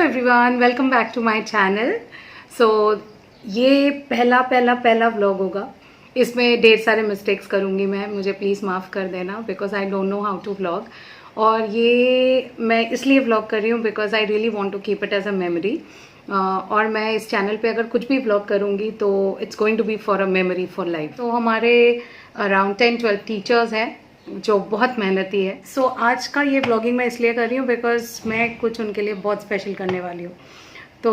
Everyone, welcome back to my channel. So ये पहला vlog होगा। इसमें ढेर सारे मिस्टेक्स करूँगी मैं, मुझे प्लीज़ माफ़ कर देना because I don't know how to vlog. और ये मैं इसलिए व्लॉग कर रही हूँ because I really want to keep it as a memory. और मैं इस चैनल पे अगर कुछ भी व्लॉग करूँगी तो it's going to be for a memory for life. तो हमारे अराउंड 10-12 टीचर्स हैं जो बहुत मेहनती है। सो आज का ये व्लॉगिंग मैं इसलिए कर रही हूँ बिकॉज मैं कुछ उनके लिए बहुत स्पेशल करने वाली हूँ। तो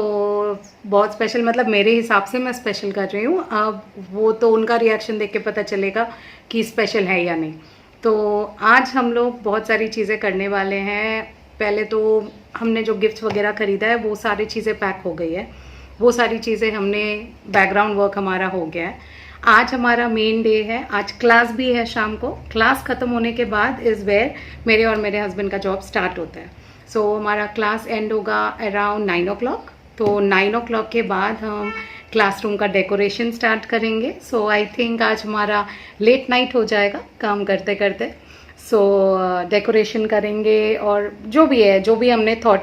बहुत स्पेशल मतलब मेरे हिसाब से मैं स्पेशल कर रही हूँ। अब वो तो उनका रिएक्शन देख के पता चलेगा कि स्पेशल है या नहीं। तो आज हम लोग बहुत सारी चीज़ें करने वाले हैं। पहले तो हमने जो गिफ्ट वगैरह ख़रीदा है वो सारी चीज़ें पैक हो गई है, वो सारी चीज़ें हमने बैकग्राउंड वर्क हमारा हो गया है। आज हमारा मेन डे है, आज क्लास भी है शाम को। क्लास ख़त्म होने के बाद इज़ वेयर मेरे और मेरे हस्बैंड का जॉब स्टार्ट होता है। सो हमारा क्लास एंड होगा अराउंड 9 o'clock। तो 9 o'clock के बाद हम क्लासरूम का डेकोरेशन स्टार्ट करेंगे। सो आई थिंक आज हमारा लेट नाइट हो जाएगा काम करते करते। सो डेकोरेशन करेंगे और जो भी है, जो भी हमने थॉट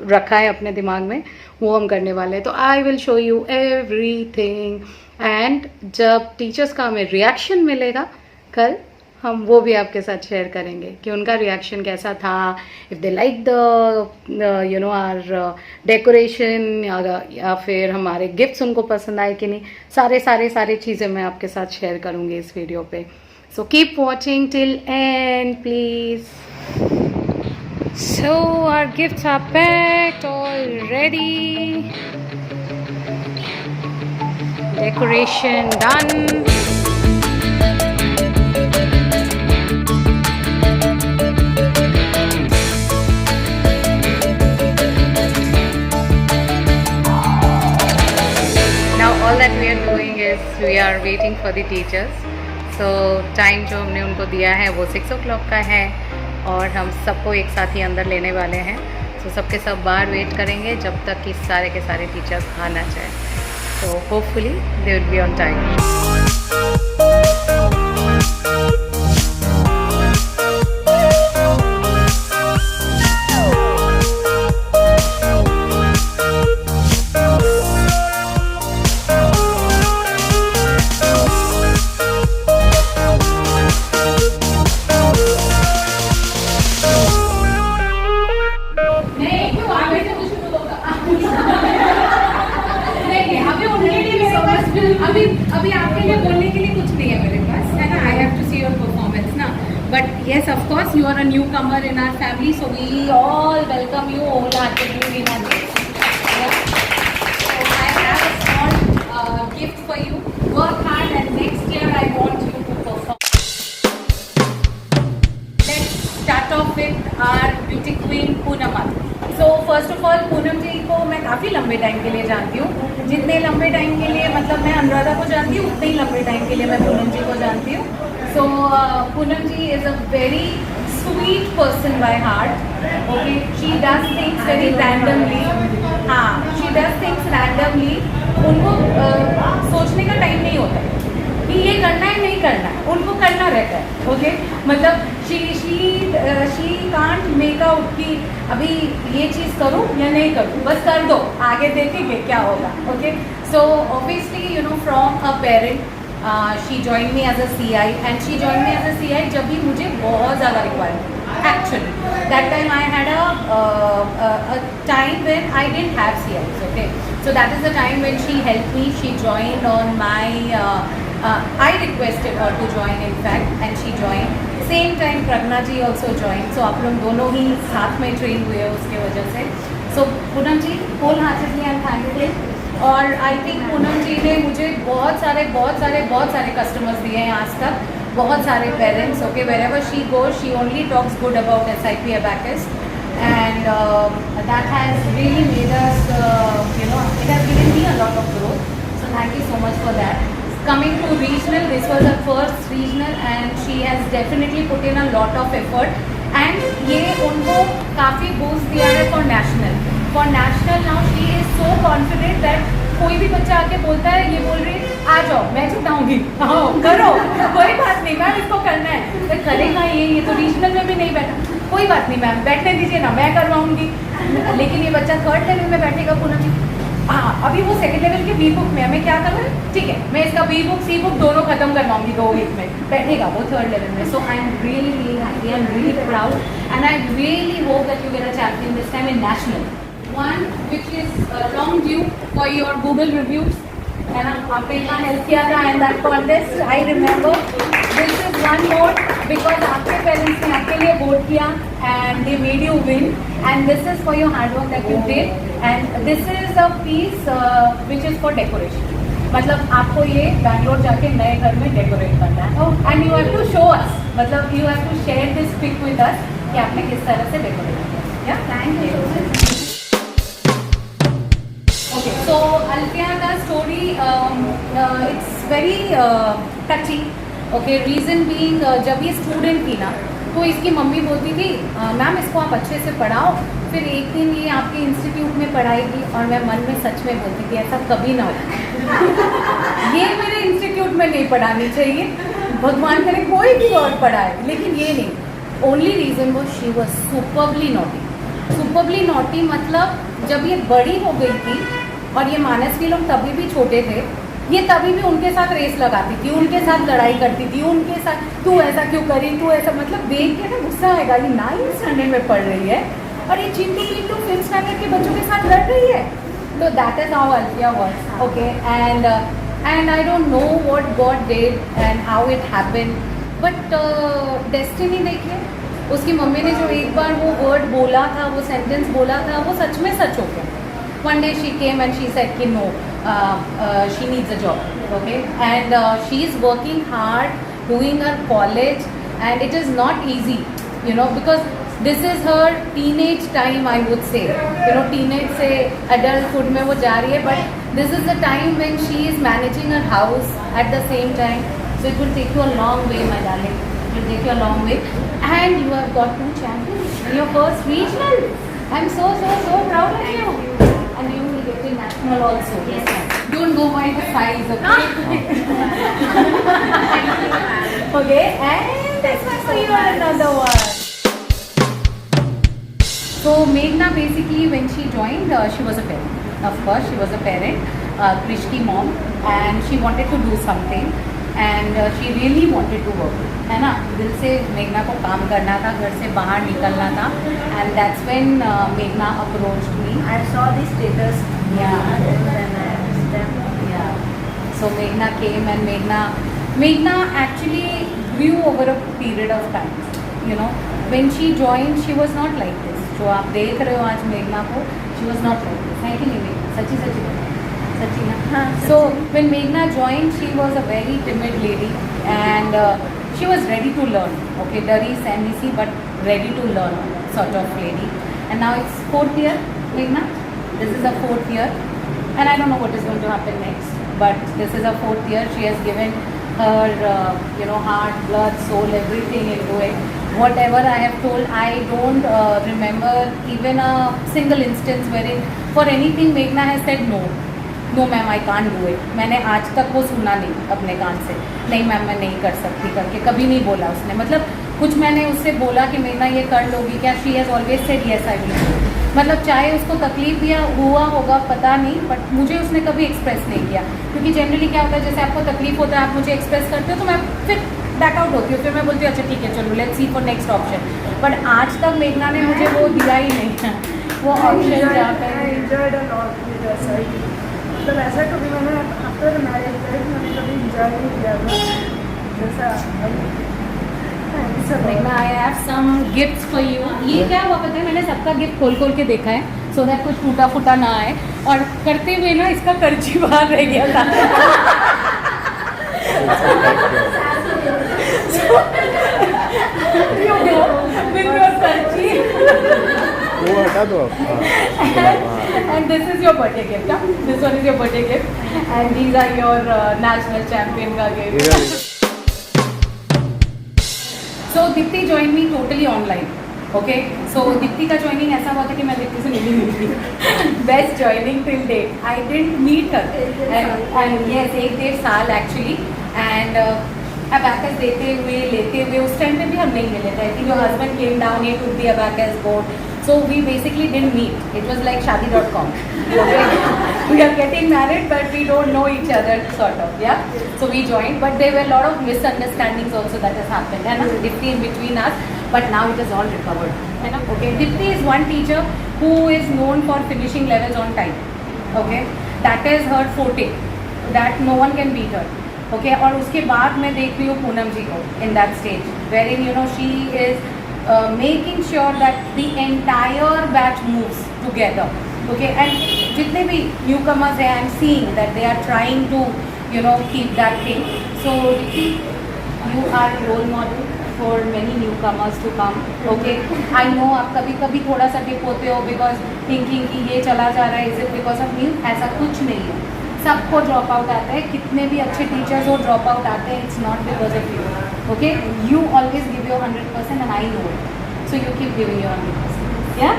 रखा है अपने दिमाग में वो हम करने वाले हैं। तो I will show you everything and जब टीचर्स का हमें रिएक्शन मिलेगा कल, हम वो भी आपके साथ शेयर करेंगे कि उनका रिएक्शन कैसा था, if they like the you know our decoration या फिर हमारे गिफ्ट्स उनको पसंद आए कि नहीं। सारे चीज़ें मैं आपके साथ शेयर करूँगी इस वीडियो पे। So keep watching till and please. So our gifts are packed already. Decoration done. Now all that we are doing is we are waiting for the teachers. So time जो हमने उनको दिया है वो 6 o'clock का है और हम सबको एक साथ ही अंदर लेने वाले हैं। तो सबके सब बाहर वेट करेंगे जब तक कि सारे के सारे टीचर्स आना चाहें। तो hopefully they will be on time. अभी आपके लिए बोलने के लिए कुछ नहीं है मेरे पास, है ना। I have to see your performance ना। But yes, of course you are a newcomer in our family, so we all welcome you wholeheartedly in our days. So I have a small gift for you. Work hard and next year I want you to perform. Let's start off with our beauty queen Poonam. So first of all Poonam ji को मैं काफ़ी लंबे time के लिए जानती हूँ। जितने लंबे टाइम के लिए मतलब मैं अनुराधा को जानती हूँ, उतने ही लंबे टाइम के लिए मैं पूनम जी को जानती हूँ। So Poonam ji is a very sweet person by heart. Okay, she does things very randomly. हाँ, शी डज थिंग्स रैंडमली। उनको सोचने का टाइम नहीं होता है कि ये करना है नहीं करना है, उनको करना रहता है। ओके, मतलब शी कांट मेक आउट कि अभी ये चीज़ करूँ या नहीं करूँ, बस कर दो, आगे देखेंगे क्या होगा। Okay, so obviously you know from a parent she join me as a CI and she join me as a CI जब भी मुझे बहुत ज़्यादा requirement. Actually that time I had a time when I didn't have CIs. Okay, so that is the time when she help me, she join on my I requested her to join in fact and she joined. Same time Pragna ji also joined. So आप लोग दोनों ही साथ में train हुए उसके वजह से। So Poonam ji whole heartedly I'm thankful। और I think पूनम जी ने मुझे बहुत सारे कस्टमर्स दिए हैं आज तक, बहुत सारे parents. Okay, wherever she goes she only talks good about SIP Abacus and that has really made us you know, it has given me a lot of growth. So thank you so much for that. Coming to regional, this was her first regional and she has definitely put in a lot of effort and ये उनको काफ़ी boost दिया है for national. For national now she is so confident that कोई भी बच्चा आके बोलता है, ये बोल रही है आ जाओ मैं छुटाऊंगी, आओ करो, कोई बात नहीं मैम इसको करना है, तो करेगा ये तो रीजनल में भी नहीं बैठा, कोई बात नहीं मैम बैठने दीजिए ना, मैं करवाऊंगी। लेकिन ये बच्चा 3rd लेवल में बैठेगा पूनम जी, हाँ अभी वो 2nd लेवल के बी बुक में, हमें क्या करना है, ठीक है मैं इसका बी बुक सी बुक दोनों खत्म करवाऊंगी 2 वीक में, बैठेगा वो 3rd लेवल में। So I am really happy, I am really proud and I really hope that you get a champion this time in national one which is long due for your Google reviews, है ना, आपने इतना help किया था in that contest, I remember. This is one more because आपके parents ने आपके लिए वोट किया and they made you win, and this is for your hard work that you did, and this is a piece which is for decoration. मतलब आपको ये बैंगलोर जाके नए घर में डेकोरेट करना है and you have to show us, मतलब you have to share this pic with us कि आपने किस तरह से डेकोरेट किया। Yeah, thank you. Okay, so Alfia का story it's very touching. Okay, reason being जब ये स्टूडेंट थी ना तो इसकी मम्मी बोलती थी मैम इसको आप अच्छे से पढ़ाओ, फिर एक दिन ये आपके इंस्टीट्यूट में पढ़ाएगी, और मैं मन में सच में बोलती थी ऐसा कभी ना हो ये मेरे इंस्टीट्यूट में नहीं पढ़ानी चाहिए, भगवान करे कोई भी और पढ़ाए, लेकिन ये नहीं। ओनली रीज़न वो शी वॉज सुपरबली नॉटी, मतलब जब ये बड़ी हो गई थी और ये मानसवी लोग तभी भी छोटे थे, ये तभी भी उनके साथ रेस लगाती थी, उनके साथ लड़ाई करती थी, उनके साथ तू ऐसा क्यों करी, तू ऐसा, मतलब देख के ना गुस्सा आएगा, ये 9th स्टैंडर्ड में पढ़ रही है और ये चिंटू पिंटू 5th स्टैंडर्ड के बच्चों के साथ लड़ रही है। तो that is how Alfiya was, okay, and I don't know what God did and how it happened, but destiny देखिए, उसकी मम्मी ने जो एक बार वो वर्ड बोला था, वो सेंटेंस बोला था, वो सच में सच हो गया। One day she came and she said कि no, she needs a job, okay, and she is working hard, doing her college, and it is not easy, you know, because this is her teenage time, I would say, you know, teenage से adulthood में वो जा रही है, but this is the time when she is managing her house at the same time, so it will take you a long way, my darling, it will take you a long way, and you have got 2 champions in your first regional. I'm so proud of you. And you will get in national also. Yes, ma'am. Don't go by the size, okay? Okay, and this one for you, another one. So Meghna basically, when she joined, she was a parent. Of course, she was a parent, Krish ki mom, and she wanted to do something, and she really wanted to work. है ना, दिल से मेघना को काम करना था, घर से बाहर निकलना था, and that's when Meghna approached me. I saw the status. Yeah. And then I understand. Yeah. So Meghna came, and Meghna actually grew over a period of time. You know, when she joined, she was not like this. जो आप देख रहे हो आज मेघना को, she was not like this. है कि नहीं मेघना? सच्ची ना? हाँ. So when Meghna joined, she was a very timid lady, and she was ready to learn. Okay, डरी सहमी सी, but ready to learn sort of lady. And now it's 4th year, Meghna. This is her 4th year, and I don't know what is going to happen next. But this is her 4th year. She has given her, heart, blood, soul, everything into it. Whatever I have told, I don't remember even a single instance wherein for anything Meghna has said no. No ma'am I can't do it. मैंने आज तक वो सुना नहीं अपने कान से, नहीं ma'am मैं नहीं कर सकती करके, कभी नहीं बोला उसने। मतलब कुछ मैंने उससे बोला कि मेघना ये कर लोगी क्या, she has always said yes I will do. मतलब चाहे उसको तकलीफ भी हुआ होगा पता नहीं, बट मुझे उसने कभी एक्सप्रेस नहीं किया, क्योंकि जनरली क्या होता है जैसे आपको तकलीफ होता है आप मुझे एक्सप्रेस करते हो तो मैं फिर बैक आउट होती हूँ, फिर मैं बोलती हूँ अच्छा ठीक है चलो let's see for next option. But आज तक मेघना ने मुझे वो दिया ही नहीं है, वो ऑप्शन जहाँ पे मतलब ऐसा कभी मैंने आफ्टर मैरिज मैंने कभी इंजॉय नहीं किया था जैसा। मेघना I have some gifts for you. ये क्या हुआ पता है, मैंने सबका गिफ्ट खोल खोल के देखा है सो दैट कुछ टूटा फूटा ना आए, और करते हुए ना इसका कर्ची बाहर रह गया था। With your कर्ची वो हटा दो। And this is your birthday gift, huh? This one is your birthday gift, and these are your national champion का gift. So Dipti joined me totally online. Okay so Deepti का ज्वाइनिंग ऐसा हुआ था कि मैं दीप्ति से मिली नहीं थी best joining till date I didn't meet her and yes 1-1.5 साल एक्चुअली एंड अबैकस देते हुए लेते हुए उस टाइम पे भी हम नहीं मिले थे। I think your husband came down he took the abacus board so we basically didn't meet. It was like shaadi.com. We are getting married but we don't know each other sort of, yeah. So we joined but there were a lot of misunderstandings also that has happened and Dipti in between us, but now it is all recovered, है ना. Okay, Dipti is one teacher who is known for finishing levels on time. Okay, that is her forte, that no one can beat her. Okay, और उसके बाद मैं देख रही हूँ पूनम जी को in that stage wherein you know she is making sure that the entire batch moves together. Okay, and जितने भी newcomers हैं, I'm seeing that they are trying to you know keep that thing. So Dipti, you are role model for many newcomers to come. Okay, I know आप कभी कभी थोड़ा सा dip होते हो because thinking कि ये चला जा रहा है, is it because of me? ऐसा कुछ नहीं है, सबको ड्रॉप आउट आता है, कितने भी अच्छे टीचर्स हो ड्रॉप आउट आते हैं, it's not because of you. Okay, you always give your 100% and I know it, so you keep giving your 100%. या,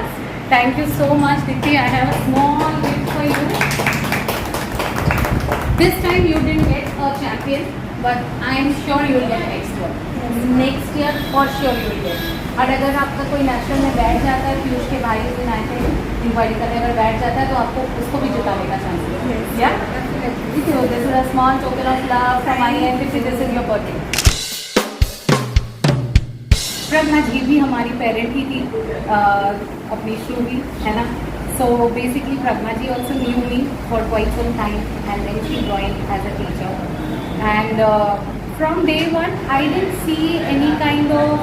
thank you so much Deepti. I have a small gift for you. This time you didn't get a champion but I am sure you will get next one. Next year for sure you will get. और अगर आपका कोई national में बैठ जाता है, पीयूष के भाई दिन आए थे इंक्वायरी करने, अगर बैठ जाता है तो आपको उसको भी जिताने का चांस है. या, so this is a small token of love from my end. This is your birthday. प्रज्ञा जी भी हमारी पेरेंट ही थी, अपनी श्रू भी, है ना. So basically Pragma ji also knew me for quite some time and then she joined as a teacher. And from day one I didn't see any kind of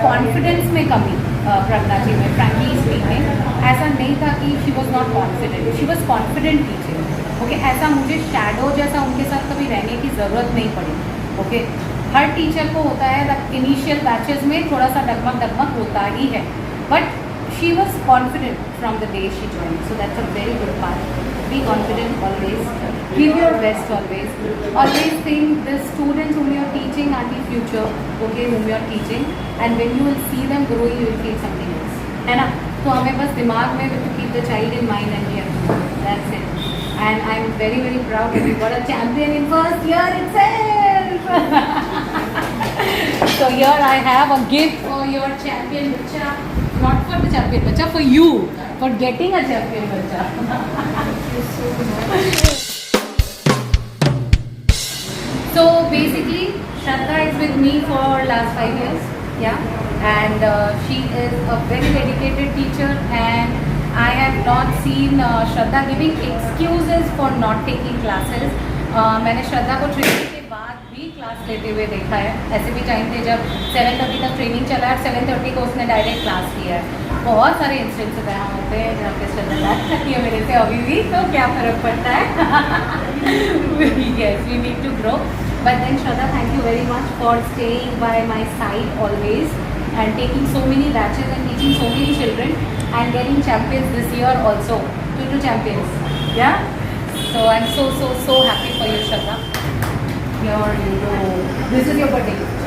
confidence में कमी प्रज्ञा जी में. frankly speaking ऐसा नहीं था कि she was not confident. She was confident teacher. Okay, ऐसा मुझे shadow जैसा उनके साथ कभी रहने की ज़रूरत नहीं पड़ी. Okay, हर टीचर को होता है इनिशियल बैचेस में थोड़ा सा डगमग होता ही है, but she was confident from the day she joined, so that's a very good part. Be confident always, give your best always think the students whom you are teaching are the future, okay, whom you are teaching, and when you will see them growing you will feel something else, है ना. तो हमें बस दिमाग में to keep the child in mind and we have to, that's it. And I'm very very proud that we got a champion in first year itself. So here I have a gift for your champion bacha. Not for the champion bacha, for you, for getting a champion bacha. So basically Shraddha is with me for last 5 years, yeah, and she is a very dedicated teacher and I have not seen Shraddha giving excuses for not taking classes. मैंने श्रद्धा को training के बाद भी class लेते हुए देखा है. ऐसे भी टाइम थे जब 7:30 तक ट्रेनिंग चला है, 7:30 को उसने डायरेक्ट क्लास लिया है. बहुत सारे इंस्टेंसेस हैं होते हैं जहाँ पे श्रद्धा बैठ सकती है मेरे से अभी भी, तो क्या फ़र्क पड़ता है. Yes, we need to grow. But then Shraddha, thank you very much for staying by my side always and taking so many batches and teaching so many children and getting champions this year also. 2 champions. Yeah. So I'm so happy for you, Shraddha. This is your birthday gift.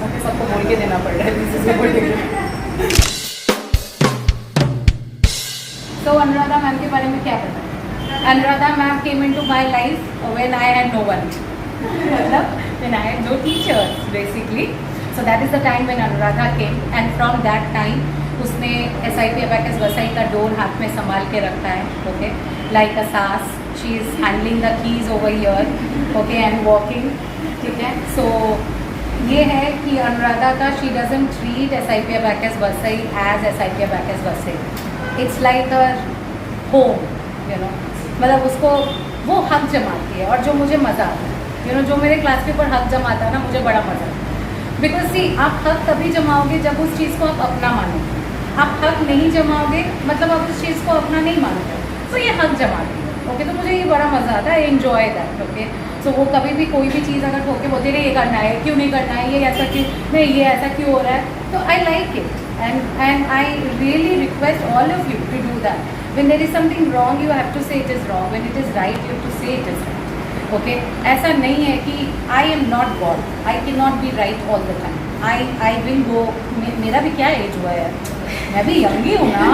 Okay, सबको बोल के देना पड़ रहा है. This is your birthday gift. So Anuradha ma'am के बारे में क्या पता? Anuradha ma'am came into my life when I had no one. When I had no teachers basically. So that is the time when Anuradha came, and from that time उसने SIP Abacus Vasai का door हाथ में संभाल के रखा है. Okay, like a sass. She is handling the keys over here, okay, and walking. ठीक है. So ये है कि अनुराधा का she doesn't treat SIP Abacus Vasai as SIP Abacus Vasai. It's like her home, you know. मतलब उसको वो हक जमाती है और जो मुझे मज़ा आता है, you know, जो मेरे क्लास के ऊपर हक जमाता है ना, मुझे बड़ा मज़ा आता है. Because see, आप हक तभी जमाओगे जब उस चीज़ को आप अपना मानोगे. आप हक नहीं जमाओगे मतलब आप उस चीज़ को अपना नहीं मानोगे, तो ये हक जमाती है. ओके, तो मुझे ये बड़ा मज़ा आता है. I enjoy that. ओके, सो वो कभी भी कोई भी चीज़ अगर ठोके बोलते हैं ये करना है, क्यों नहीं करना है, ये ऐसा क्यों नहीं, ये ऐसा क्यों हो रहा है, तो I like it and I really request all of you to do that. When there is something wrong you have to say it is wrong, when it is right you have to say it is right. Okay, ऐसा नहीं है कि I am not God, I can not be right all the time. I will go, मेरा भी क्या as हुआ है, मैं भी यंग ही हूँ ना,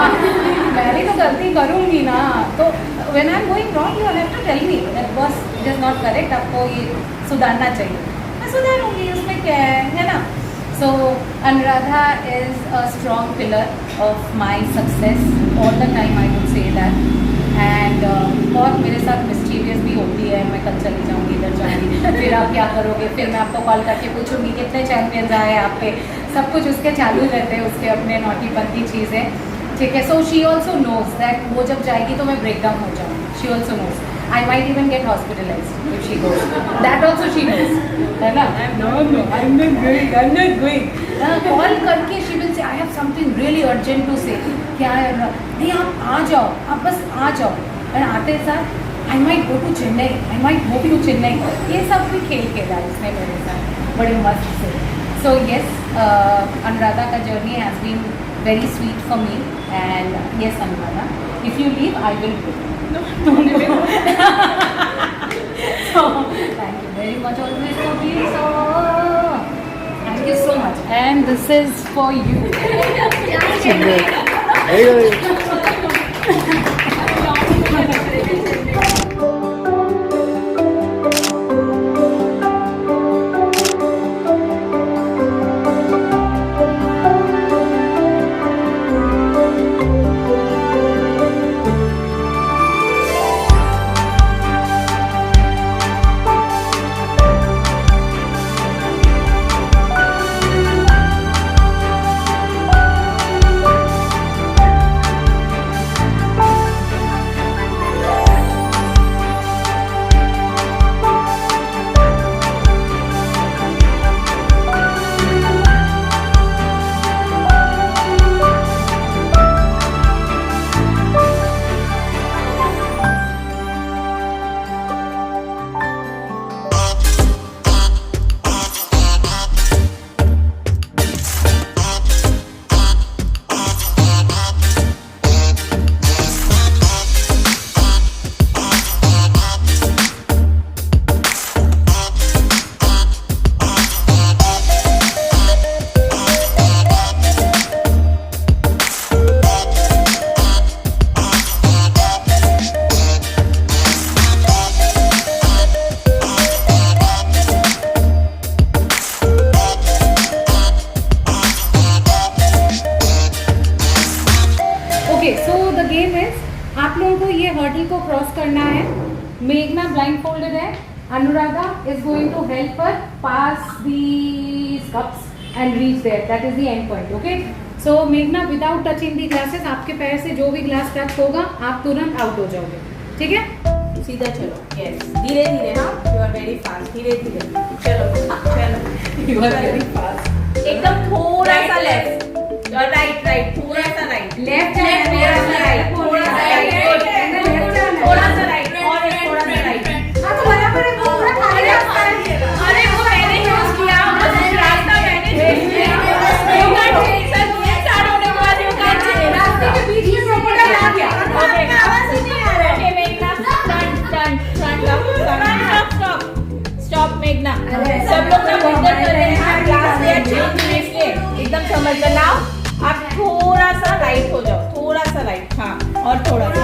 मैं भी तो गलती करूँगी ना, तो when I am going wrong you have to tell me that बस इट इज़ नॉट करेक्ट, आपको ये सुधारना चाहिए, मैं सुधारूँगी, उसमें क्या है ना. So Anuradha is a strong pillar of my success all the time, I would say that. And बहुत मेरे साथ मिस्टीरियस भी होती है, मैं कल चली जाऊँगी, इधर जाऊँगी, फिर आप क्या करोगे, फिर मैं आपको कॉल करके पूछूंगी कितने चैम्पियंस आए आप पे, सब कुछ उसके चालू रहते हैं, उसके अपने नोटी पंती चीज़ें, ठीक है. So she also knows that वो जब जाएगी तो मैं ब्रेक डाउन हो जाऊँगी. She also knows I might even get hospitalized if she goes. That also she knows. है ना? No, I'm not going. Call करके she will say, I have something really urgent to say. क्या है? नहीं आप आ जाओ, आप बस आ जाओ. और आते साथ I might go to Chennai. I might go to Chennai. ये सब भी खेल खेला इसने मेरे साथ, बड़े मस्त से. So yes, Anuradha का journey has been very sweet for me. And yes, Anuradha, if you leave, I will go. No, don't leave. So, thank you very much always for being so. Thank you so much. And this is for you. आप लोगों को ये hurdle को cross करना है. मेघना blind folded है. Anuradha is going to help her pass these cups and reach there. That is the end point. Okay. So Meghna, without touching the glasses, आपके पैर से जो भी ग्लास टच होगा आप तुरंत आउट हो जाओगे. ठीक है? सीधा चलो. यस, धीरे धीरे. हाँ, यू आर वेरी फास्ट. धीरे धीरे चलो चलो. You are very fast. एकदम थोड़ा सा लेफ्ट, राइट राइट, थोड़ा सा राइट, लेफ्ट थोड़ा सा राइट, थोड़ा सा राइट, थोड़ा सा राइट और थोड़ा सा राइट. हाँ तो बराबर है. पूरा खाली रास्ता है. अरे वो मैंने यूज किया, वो रास्ता मैंने यूज किया. यू कैन चेंज सर, ये स्टार्ट होने के बाद यू कैन चेंज. रास्ते के बीच में प्रॉपर आ गया. ओके, आवाज ही नहीं आ रहा है. ओके मेघना, टर्न स्टॉप स्टॉप मेघना. सब लोग ना इधर कर रहे हैं. क्लास में अच्छे से एकदम समझ कर लाओ. आप थोड़ा सा राइट हो जाओ, थोड़ा सा राइट. हाँ, और थोड़ा सा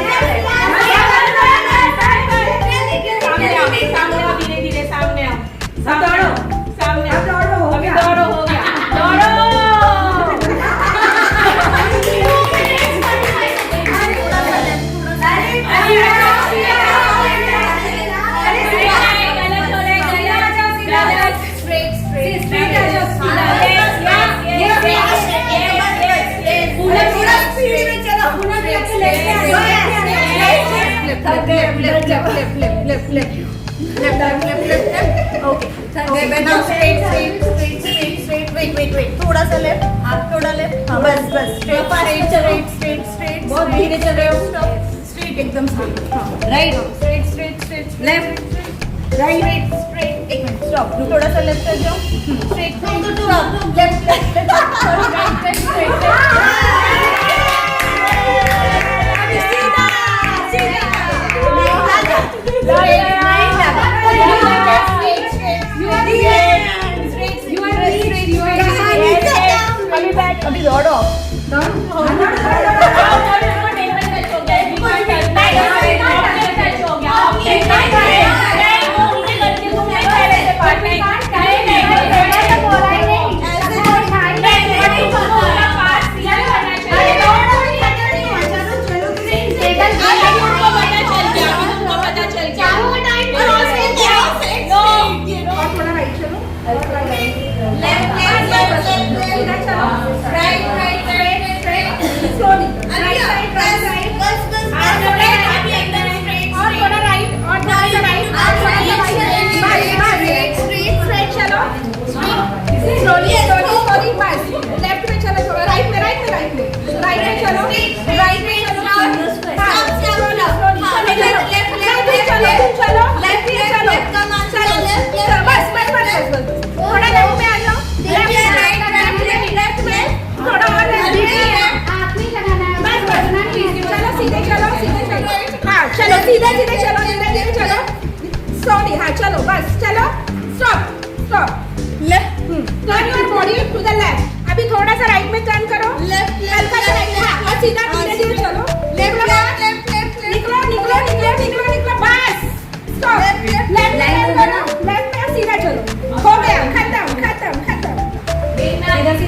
सामने आओ, धीरे धीरे सामने आओ. सामने आओ. अभी दौड़ो, हो गया. दौड़ो. थोड़ा सा लेफ्ट, आप थोड़ा लेफ्ट. हाँ बस स्ट्रेट. बहुत धीरे चल रहे हो. स्ट्रेट, एकदम straight. Right, straight, left, right, straight. एक मिनट, स्टॉप. थोड़ा सा लेफ्ट कर जाओ. Straight, stop. Left, right, straight.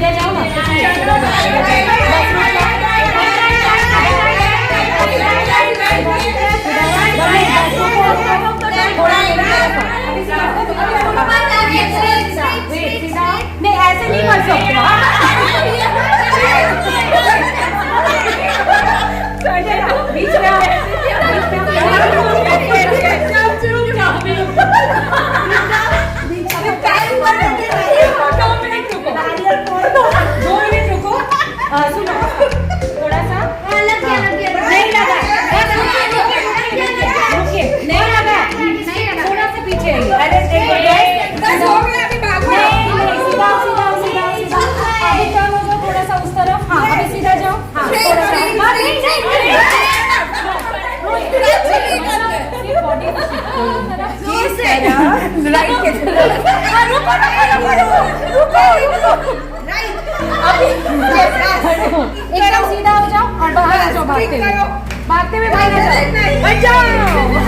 सीधे जाओ ना। नहीं ऐसे नहीं कर सकते बीच में सुनो थोड़ा सा नहीं लगा नहीं लगा थोड़ा सा पीछे आइए। अरे सीधा अभी टर्न हो जाओ थोड़ा सा उस तरफ। हाँ अभी सीधा जाओ। हाँ थोड़ा सा एकदम सीधा हो जाओ और बाहर आ जाओ भागते हुए बाहर आ जाओ।